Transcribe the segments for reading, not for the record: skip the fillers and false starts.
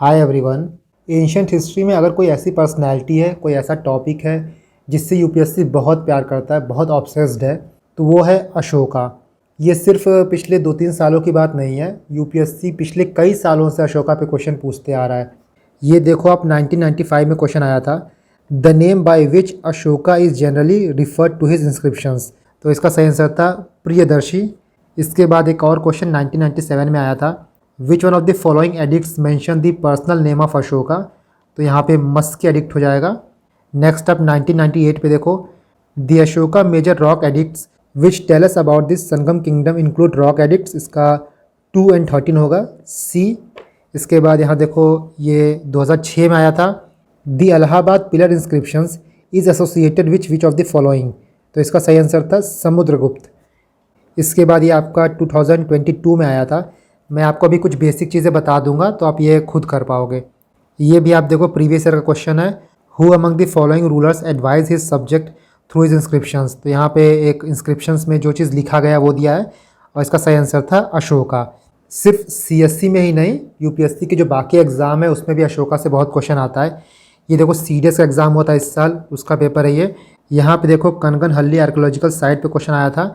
Hi everyone. Ancient history में अगर कोई ऐसी पर्सनैलिटी है, कोई ऐसा टॉपिक है जिससे यूपीएससी बहुत प्यार करता है, बहुत ऑब्सेस्ड है, तो वो है अशोका। ये सिर्फ पिछले 2-3 सालों की बात नहीं है। यूपीएससी पिछले कई सालों से अशोका पे क्वेश्चन पूछते आ रहा है। ये देखो, आप 1995 में क्वेश्चन आया था, the name by which Ashoka is generally referred to his inscriptions. तो इसका सही आंसर था प्रियदर्शी। इसके बाद एक और क्वेश्चन 1997 में आया था, which one of the following addicts mention the personal name of Ashoka. तो यहाँ पे मस्क एडिक्ट हो जाएगा। नेक्स्ट आप 1998 पे देखो, the Ashoka major rock edicts which tell us about this Sangam kingdom include rock edicts. इसका 2 और 13 होगा सी। इसके बाद यहाँ देखो, ये 2006 में आया था, the Allahabad pillar inscriptions is associated which of the following. तो इसका सही आंसर था समुद्रगुप्त। इसके बाद ये आपका 2022 में आया था। मैं आपको अभी कुछ बेसिक चीज़ें बता दूंगा तो आप ये खुद कर पाओगे। ये भी आप देखो, प्रीवियस ईयर का क्वेश्चन है, who among the following rulers advise his subject through his inscriptions. तो यहाँ पे एक इंस्क्रिप्शंस में जो चीज़ लिखा गया वो दिया है और इसका सही आंसर था अशोका। सिर्फ सीएससी में ही नहीं, यूपीएससी के जो बाकी एग्ज़ाम है उसमें भी अशोका से बहुत क्वेश्चन आता है। ये देखो, सीडीएस का एग्ज़ाम हुआ था इस साल, उसका पेपर है ये। यहाँ पे देखो, कनगनहल्ली आर्कोलॉजिकल साइट पे क्वेश्चन आया था,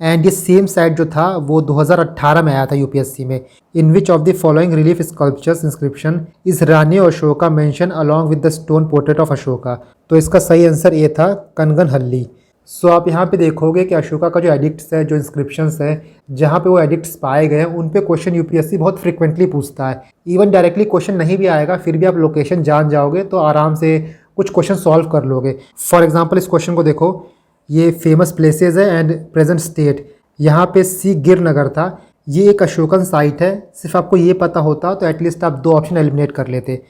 एंड ये सेम साइट जो था वो 2018 में आया था यूपीएससी में। In which of the following relief sculptures inscription is rani Ashoka mention along with the stone portrait of Ashoka. तो इसका सही आंसर ये था कनगनहल्ली। सो आप यहाँ पे देखोगे कि अशोका का जो एडिक्ट्स है, जो इंस्क्रिप्शंस है, जहाँ पे वो एडिक्ट्स पाए गए हैं उन पे क्वेश्चन यूपीएससी बहुत फ्रिक्वेंटली पूछता है। इवन डायरेक्टली क्वेश्चन नहीं भी आएगा, फिर भी आप लोकेशन जान जाओगे तो आराम से कुछ क्वेश्चन सॉल्व कर लोगे। फॉर एग्जाम्पल, इस क्वेश्चन को देखो, ये फेमस प्लेसेस है एंड प्रेजेंट स्टेट। यहाँ पे सी गिर नगर था, ये एक अशोकन साइट है। सिर्फ आपको ये पता होता तो एटलीस्ट आप 2 ऑप्शन एलिमिनेट कर लेते।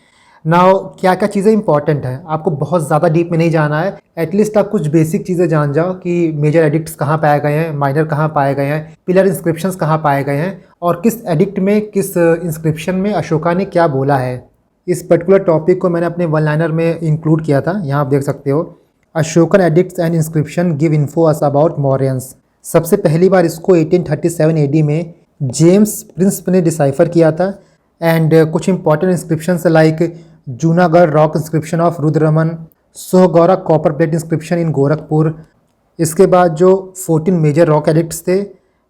नाउ क्या क्या चीज़ें इंपॉर्टेंट हैं, आपको बहुत ज़्यादा डीप में नहीं जाना है, एटलीस्ट आप कुछ बेसिक चीज़ें जान जाओ कि मेजर एडिक्ट्स कहाँ पाए गए हैं, माइनर कहाँ पाए गए हैं, पिलर इंस्क्रिप्शंस कहाँ पाए गए हैं, और किस एडिक्ट में, किस इंस्क्रिप्शन में अशोका ने क्या बोला है। इस पर्टिकुलर टॉपिक को मैंने अपने वन लाइनर में इंक्लूड किया था, यहाँ आप देख सकते हो। Ashokan addicts and inscription give info us about Mauryans. सबसे पहली बार इसको 1837 एडी में जेम्स प्रिंस ने डिसाइफर किया था। एंड कुछ important inscriptions like Junagadh rock inscription of Rudraman, Sohgaura copper plate inscription in Gorakhpur. इसके बाद जो 14 मेजर रॉक एडिक्ट्स थे,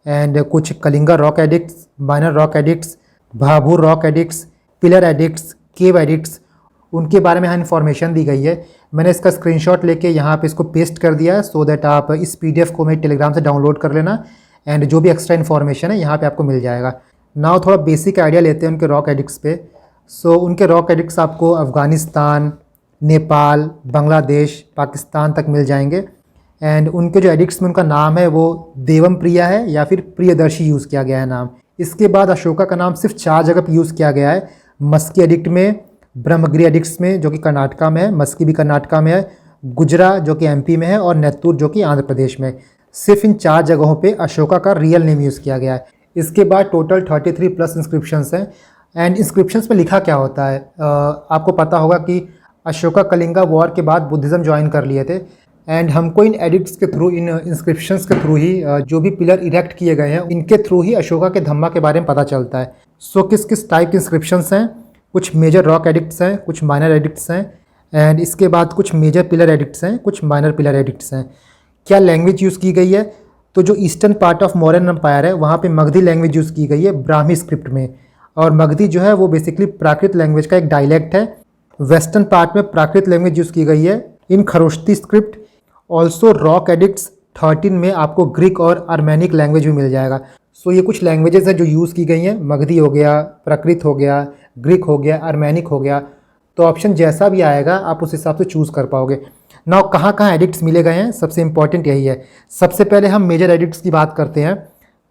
एंड कुछ Kalinga rock edicts, minor rock edicts, Bhabru rock edicts, pillar edicts, cave edicts, उनके बारे में यहाँ इन्फॉर्मेशन दी गई है। मैंने इसका स्क्रीनशॉट लेके यहाँ पे इसको पेस्ट कर दिया है, सो दैट आप इस पीडीएफ को मेरे टेलीग्राम से डाउनलोड कर लेना, एंड जो भी एक्स्ट्रा इन्फॉर्मेशन है यहाँ पे आपको मिल जाएगा। नाउ थोड़ा बेसिक आइडिया लेते हैं उनके रॉक एडिक्ट्स पे। सो उनके रॉक एडिक्ट्स आपको अफ़गानिस्तान, नेपाल, बांग्लादेश, पाकिस्तान तक मिल जाएंगे। एंड उनके जो एडिक्ट्स में उनका नाम है वो देवम प्रिया है या फिर प्रियदर्शी यूज़ किया गया है नाम। इसके बाद अशोका का नाम सिर्फ 4 जगह पर यूज़ किया गया है, मस्की एडिक्ट में, ब्रह्मगिरी एडिक्ट्स में जो कि कर्नाटका में है, मस्की भी कर्नाटका में है, गुजरा जो कि एमपी में है, और नेत्तूर जो कि आंध्र प्रदेश में। सिर्फ इन 4 जगहों पे अशोका का रियल नेम यूज़ किया गया है। इसके बाद टोटल 33+ इंस्क्रिप्शंस हैं। एंड इंस्क्रिप्शंस में लिखा क्या होता है, आपको पता होगा कि अशोका कलिंगा वॉर के बाद बुद्धिज़्म ज्वाइन कर लिए थे, एंड हमको इन एडिक्ट्स के थ्रू, इन इंस्क्रिप्शंस के थ्रू ही जो भी पिलर इरेक्ट किए गए हैं इनके थ्रू ही अशोका के धम्मा के बारे में पता चलता है। सो किस किस टाइप के इंस्क्रिप्शंस हैं, कुछ मेजर रॉक एडिक्ट्स हैं, कुछ माइनर एडिक्ट्स हैं, एंड इसके बाद कुछ मेजर पिलर एडिक्ट्स हैं, कुछ माइनर पिलर एडिक्ट्स हैं। क्या लैंग्वेज यूज़ की गई है, तो जो eastern part of Mauryan empire है वहाँ पे मगधी लैंग्वेज यूज़ की गई है, ब्राह्मी स्क्रिप्ट में। और मगधी जो है वो बेसिकली प्राकृत लैंग्वेज का एक डायलेक्ट है। वेस्टर्न पार्ट में प्राकृत लैंग्वेज यूज़ की गई है in Kharosthi script. Also rock edicts 13 में आपको ग्रीक और अर्मेनिक लैंग्वेज भी मिल जाएगा। सो ये कुछ लैंग्वेजेस हैं जो यूज़ की गई हैं, मगधी हो गया, प्राकृत हो गया, ग्रीक हो गया, अर्मेनिक हो गया। तो ऑप्शन जैसा भी आएगा आप उस हिसाब से चूज़ कर पाओगे। नाउ कहाँ कहाँ एडिक्ट्स मिले गए हैं, सबसे इंपॉर्टेंट यही है। सबसे पहले हम मेजर एडिक्ट्स की बात करते हैं,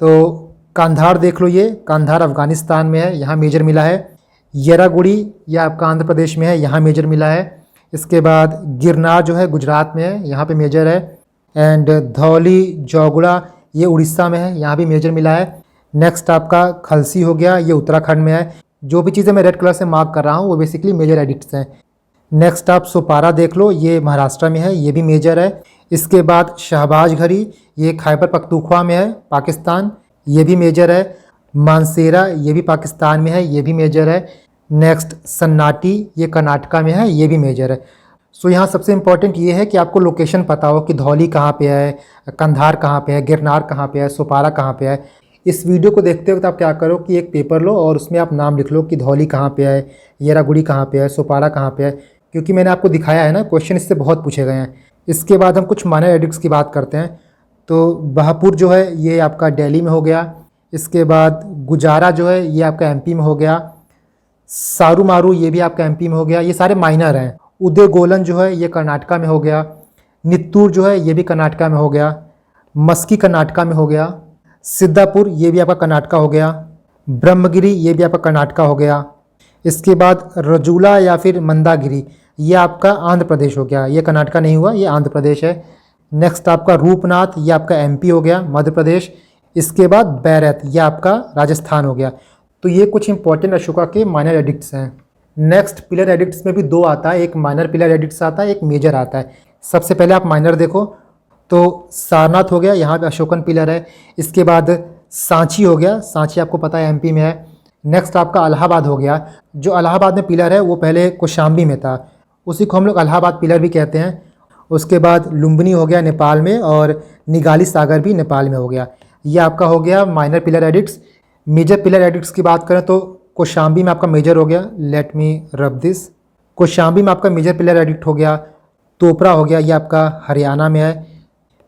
तो कांधार देख लो, ये कांधार अफगानिस्तान में है, यहाँ मेजर मिला है। येरागुड़ी ये आपका आंध्र प्रदेश में है, यहाँ मेजर मिला है। इसके बाद गिरनार जो है गुजरात में है, यहाँ पे मेजर है। एंड धौली जौगुड़ा ये उड़ीसा में है, यहाँ भी मेजर मिला है। नेक्स्ट आपका खलसी हो गया, ये उत्तराखंड में है। जो भी चीज़ें मैं रेड कलर से मार्क कर रहा हूँ वो बेसिकली मेजर एडिक्ट्स हैं। नेक्स्ट आप सोपारा देख लो, ये महाराष्ट्र में है, ये भी मेजर है। इसके बाद शहबाज घरी, ये खैबर पख्तूनख्वा में है, पाकिस्तान, ये भी मेजर है। मानसेरा ये भी पाकिस्तान में है, ये भी मेजर है। नेक्स्ट सन्नाटी, ये कर्नाटका में है, ये भी मेजर है। सो यहाँ सबसे इम्पॉर्टेंट ये है कि आपको लोकेशन पता हो कि धौली कहाँ पे है, कंधार कहाँ पे है, गिरनार कहाँ पे है, सोपारा कहाँ पे है। इस वीडियो को देखते वक्त आप क्या करो कि एक पेपर लो और उसमें आप नाम लिख लो कि धौली कहाँ पे है, येरागुड़ी कहाँ पे है, सोपारा कहाँ पे है, क्योंकि मैंने आपको दिखाया है ना, क्वेश्चन इससे बहुत पूछे गए हैं। इसके बाद हम कुछ माइनर एडिक्ट्स की बात करते हैं। तो बहापुर जो है ये आपका दिल्ली में हो गया। इसके बाद गुजारा जो है ये आपका एमपी में हो गया। सारू मारू ये भी आपका एमपी में हो गया, ये सारे माइनर हैं। उदय गोलन जो है ये कर्नाटका में हो गया। नित्तूर जो है ये भी कर्नाटका में हो गया। मस्की कर्नाटका में हो गया। सिद्धापुर ये भी आपका कर्नाटका हो गया। ब्रह्मगिरी ये भी आपका कर्नाटका हो गया। इसके बाद रजूला या फिर मंदागिरी ये आपका आंध्र प्रदेश हो गया, ये कर्नाटका नहीं हुआ, ये आंध्र प्रदेश है। नेक्स्ट आपका रूपनाथ ये आपका एमपी हो गया, मध्य प्रदेश। इसके बाद बैरत ये आपका राजस्थान हो गया। तो ये कुछ इंपॉर्टेंट अशोका के माइनर एडिक्ट्स हैं। नेक्स्ट पिलर एडिक्ट्स में भी दो आता है, एक माइनर पिलर एडिक्ट्स आता है, एक मेजर आता है। सबसे पहले आप माइनर देखो तो सारनाथ हो गया, यहाँ पे अशोकन पिलर है। इसके बाद सांची हो गया, सांची आपको पता है एमपी में है। नेक्स्ट आपका इलाहाबाद हो गया, जो इलाहाबाद में पिलर है वो पहले कौशाम्बी में था, उसी को हम लोग इलाहाबाद पिलर भी कहते हैं। उसके बाद लुम्बिनी हो गया नेपाल में, और निगाली सागर भी नेपाल में हो गया। ये आपका हो गया minor pillar edicts. Major pillar edicts की बात करें तो कौशाम्बी में आपका मेजर हो गया, let me rub this. Kaushambi में आपका मेजर पिलर एडिक्ट हो गया। तोपरा हो गया, ये आपका हरियाणा में है।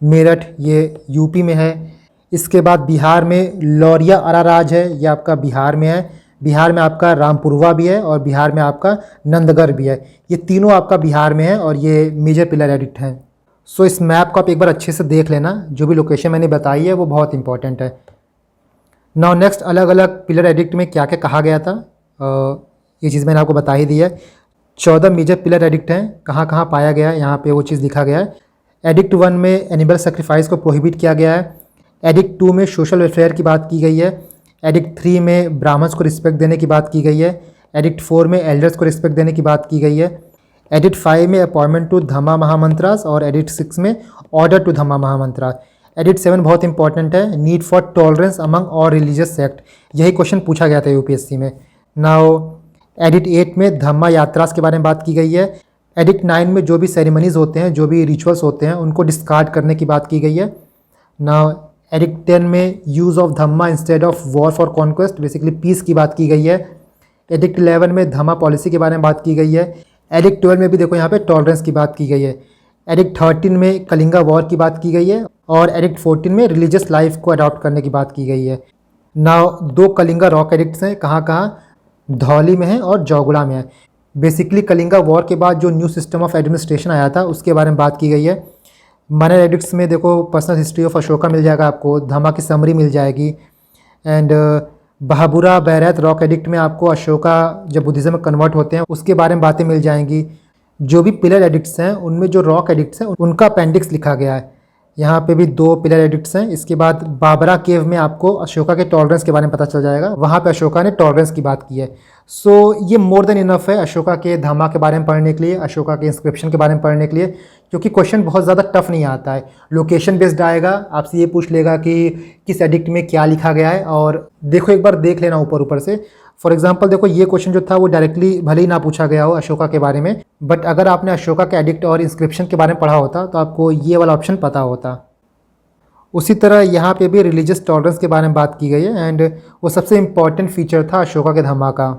मेरठ ये यूपी में है। इसके बाद बिहार में लौरिया अराराज है, ये आपका बिहार में है। बिहार में आपका रामपुरवा भी है, और बिहार में आपका नंदगढ़ भी है। ये तीनों आपका बिहार में है, और ये मेजर पिलर एडिक्ट हैं। सो इस मैप को आप एक बार अच्छे से देख लेना, जो भी लोकेशन मैंने बताई है वो बहुत इंपॉर्टेंट है। नाउ नेक्स्ट अलग अलग पिलर एडिक्ट में क्या क्या कहा गया था, ये चीज़ मैंने आपको बता ही दी है। 14 मेजर पिलर एडिक्ट हैं, कहाँ कहाँ पाया गया है यहाँ पे वो चीज़ लिखा गया है। एडिक्ट 1 में एनिमल सेक्रीफाइस को प्रोहिबिट किया गया है। एडिक्ट 2 में सोशल वेलफेयर की बात की गई है। एडिक्ट 3 में ब्राह्मण्स को रिस्पेक्ट देने की बात की गई है। एडिक्ट 4 में एल्डर्स को रिस्पेक्ट देने की बात की गई है। एडिक्ट 5 में अपॉइंटमेंट टू धम्मा महामंत्रास, और एडिक्ट 6 में ऑर्डर टू धम्मा महामंत्रास। एडिक्ट 7 बहुत इंपॉर्टेंट है, need for tolerance among all religious sect, यही क्वेश्चन पूछा गया था यूपीएससी में। नाउ एडिक्ट 8 में धम्मा यात्रास के बारे में बात की गई है। एडिक्ट 9 में जो भी सेरेमनीज होते हैं, जो भी रिचुअल्स होते हैं, उनको डिस्कार्ड करने की बात की गई है। नाउ एडिक्ट 10 में use of dhamma instead of war for conquest, basically peace की बात की गई है। एडिक्ट 11 में धम्मा पॉलिसी के बारे में बात की गई है। एडिक्ट 12 में भी देखो यहाँ पे टॉलरेंस की बात की गई है। एडिक्ट 13 में कलिंगा वॉर की बात की गई है, और एडिक्ट 14 में रिलीजियस लाइफ को अडॉप्ट करने की बात की गई है। नाउ 2 कलिंगा रॉक एडिक्ट्स हैं, कहाँ कहाँ, धौली में है और जौगुड़ा में है। बेसिकली कलिंगा वॉर के बाद जो न्यू सिस्टम ऑफ एडमिनिस्ट्रेशन आया था उसके बारे में बात की गई है। माइनर एडिक्ट्स में देखो पर्सनल हिस्ट्री ऑफ अशोका मिल जाएगा आपको, धम्मा की समरी मिल जाएगी। एंड बहाबुरा बैरत रॉक एडिक्ट में आपको अशोका जब बुद्धिज़्म में कन्वर्ट होते हैं उसके बारे में बातें मिल जाएंगी। जो भी पिलर एडिक्ट्स हैं उनमें जो रॉक एडिक्ट्स हैं उनका अपेंडिक्स लिखा गया है। यहाँ पे भी 2 पिलर एडिक्ट्स हैं। इसके बाद बाबरा केव में आपको अशोका के टॉलरेंस के बारे में पता चल जाएगा, वहाँ पे अशोका ने टॉलरेंस की बात की है। सो ये मोर देन इनफ है अशोका के धम्मा के बारे में पढ़ने के लिए, अशोका के इंस्क्रिप्शन के बारे में पढ़ने के लिए, क्योंकि क्वेश्चन बहुत ज़्यादा टफ नहीं आता है। लोकेशन बेस्ड आएगा, आपसे ये पूछ लेगा कि किस एडिक्ट में क्या लिखा गया है, और देखो एक बार देख लेना ऊपर ऊपर से। फॉर एग्जाम्पल देखो ये क्वेश्चन जो था वो डायरेक्टली भले ही ना पूछा गया हो अशोका के बारे में, बट अगर आपने अशोका के एडिक्ट और इंस्क्रिप्शन के बारे में पढ़ा होता तो आपको ये वाला ऑप्शन पता होता। उसी तरह यहाँ पे भी रिलीजियस टॉलरेंस के बारे में बात की गई है, एंड वो सबसे इम्पॉर्टेंट फीचर था अशोका के धम्मा का।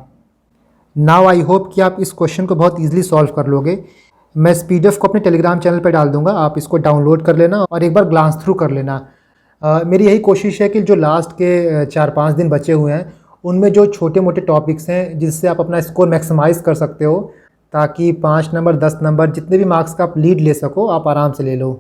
नाउ आई होप कि आप इस क्वेश्चन को बहुत ईजिली सॉल्व कर लोगे। मैं इस PDF को अपने टेलीग्राम चैनल पर डाल दूंगा, आप इसको डाउनलोड कर लेना और एक बार ग्लांस थ्रू कर लेना। मेरी यही कोशिश है कि जो लास्ट के 4-5 दिन बचे हुए हैं उनमें जो छोटे मोटे टॉपिक्स हैं जिससे आप अपना स्कोर मैक्सिमाइज़ कर सकते हो, ताकि 5 नंबर 10 नंबर जितने भी मार्क्स का आप लीड ले सको आप आराम से ले लो।